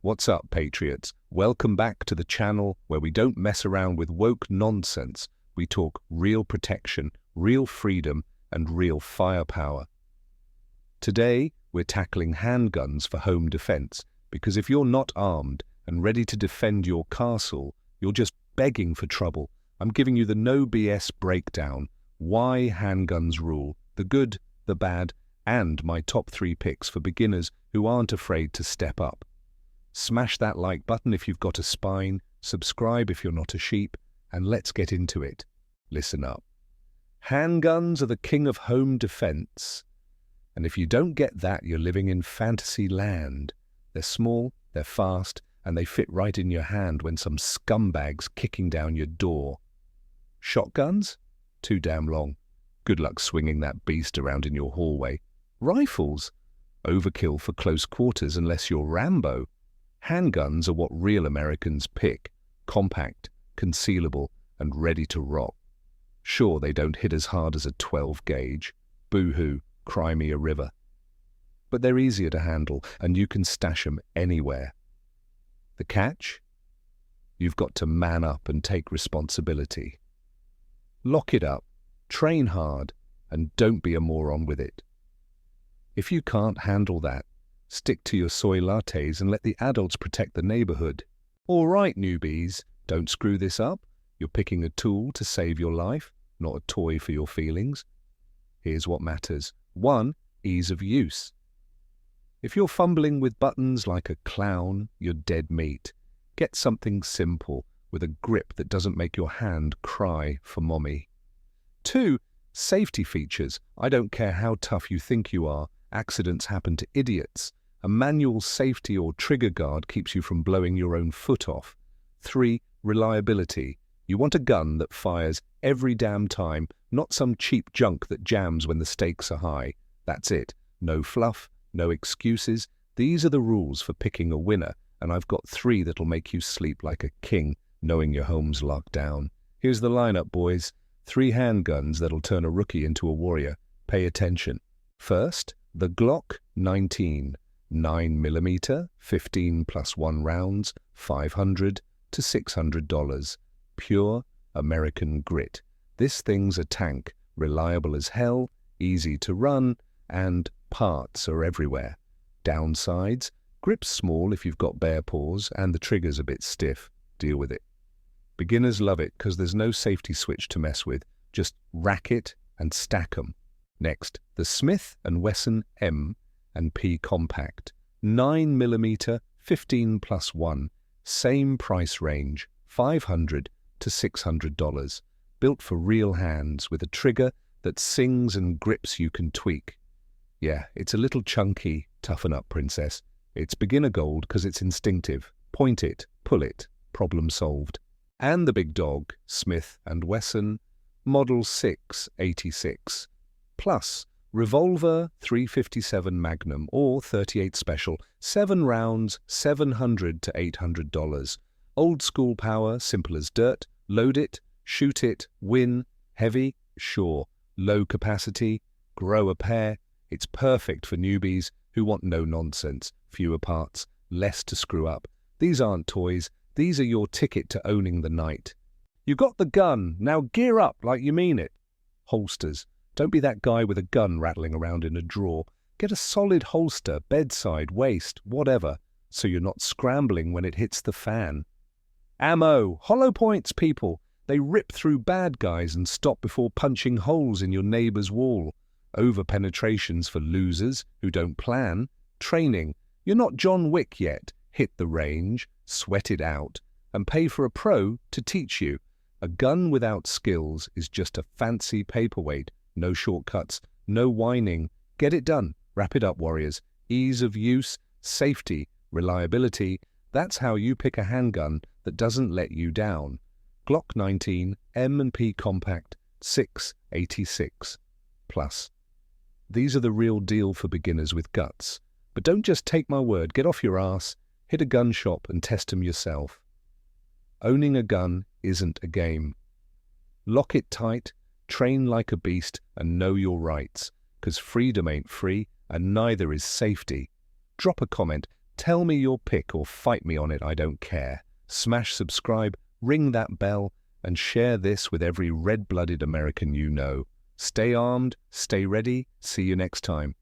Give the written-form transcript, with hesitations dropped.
What's up, patriots? Welcome back to the channel where we don't mess around with woke nonsense. We talk real protection, real freedom, and real firepower. Today, we're tackling handguns for home defense, because if you're not armed and ready to defend your castle, you're just begging for trouble. I'm giving you the no BS breakdown, why handguns rule, the good, the bad, and my top 3 picks for beginners who aren't afraid to step up. Smash that like button if you've got a spine, subscribe if you're not a sheep, and let's get into it. Listen up. Handguns are the king of home defense. And if you don't get that, you're living in fantasy land. They're small, they're fast, and they fit right in your hand when some scumbag's kicking down your door. Shotguns? Too damn long. Good luck swinging that beast around in your hallway. Rifles? Overkill for close quarters unless you're Rambo. Handguns are what real Americans pick. Compact, concealable, and ready to rock. Sure, they don't hit as hard as a 12 gauge. Boo-hoo, cry me a river. But they're easier to handle, and you can stash them anywhere. The catch? You've got to man up and take responsibility. Lock it up, train hard, and don't be a moron with it. If you can't handle that, stick to your soy lattes and let the adults protect the neighborhood. All right, newbies, don't screw this up. You're picking a tool to save your life, not a toy for your feelings. Here's what matters. 1. Ease of use. If you're fumbling with buttons like a clown, you're dead meat. Get something simple with a grip that doesn't make your hand cry for mommy. 2. Safety features. I don't care how tough you think you are. Accidents happen to idiots. A manual safety or trigger guard keeps you from blowing your own foot off. 3. Reliability. You want a gun that fires every damn time, not some cheap junk that jams when the stakes are high. That's it. No fluff, no excuses. These are the rules for picking a winner, and I've got 3 that'll make you sleep like a king, knowing your home's locked down. Here's the lineup, boys. 3 handguns that'll turn a rookie into a warrior. Pay attention. First, the Glock 19. 9mm, 15 plus 1 rounds, $500 to $600. Pure American grit. This thing's a tank, reliable as hell, easy to run, and parts are everywhere. Downsides? Grip's small if you've got bare paws, and the trigger's a bit stiff. Deal with it. Beginners love it because there's no safety switch to mess with. Just rack it and stack 'em. Next, the Smith & Wesson M&P Compact. 9mm, 15 plus 1. Same price range, $500 to $600. Built for real hands with a trigger that sings and grips you can tweak. Yeah, it's a little chunky. Toughen up, princess. It's beginner gold because it's instinctive. Point it, pull it, problem solved. And the big dog, Smith & Wesson, Model 686. Plus, revolver 357 Magnum or 38 Special, 7 rounds, $700 to $800. Old school power, simple as dirt. Load it, shoot it, win. Heavy, sure. Low capacity, grow a pair. It's perfect for newbies who want no nonsense, fewer parts, less to screw up. These aren't toys, these are your ticket to owning the night. You got the gun, now gear up like you mean it. Holsters. Don't be that guy with a gun rattling around in a drawer. Get a solid holster, bedside, waist, whatever, so you're not scrambling when it hits the fan. Ammo. Hollow points, people. They rip through bad guys and stop before punching holes in your neighbor's wall. Over-penetrations for losers who don't plan. Training. You're not John Wick yet. Hit the range, sweat it out, and pay for a pro to teach you. A gun without skills is just a fancy paperweight. No shortcuts, no whining. Get it done. Wrap it up, warriors. Ease of use, safety, reliability. That's how you pick a handgun that doesn't let you down. Glock 19, M&P Compact, 686. Plus. These are the real deal for beginners with guts. But don't just take my word. Get off your ass, hit a gun shop and test them yourself. Owning a gun isn't a game. Lock it tight, train like a beast, and know your rights, 'cause freedom ain't free, and neither is safety. Drop a comment, Tell me your pick or fight me on it, I don't care. Smash subscribe, ring that bell, and share this with every red-blooded American you know. Stay armed, stay ready, see you next time.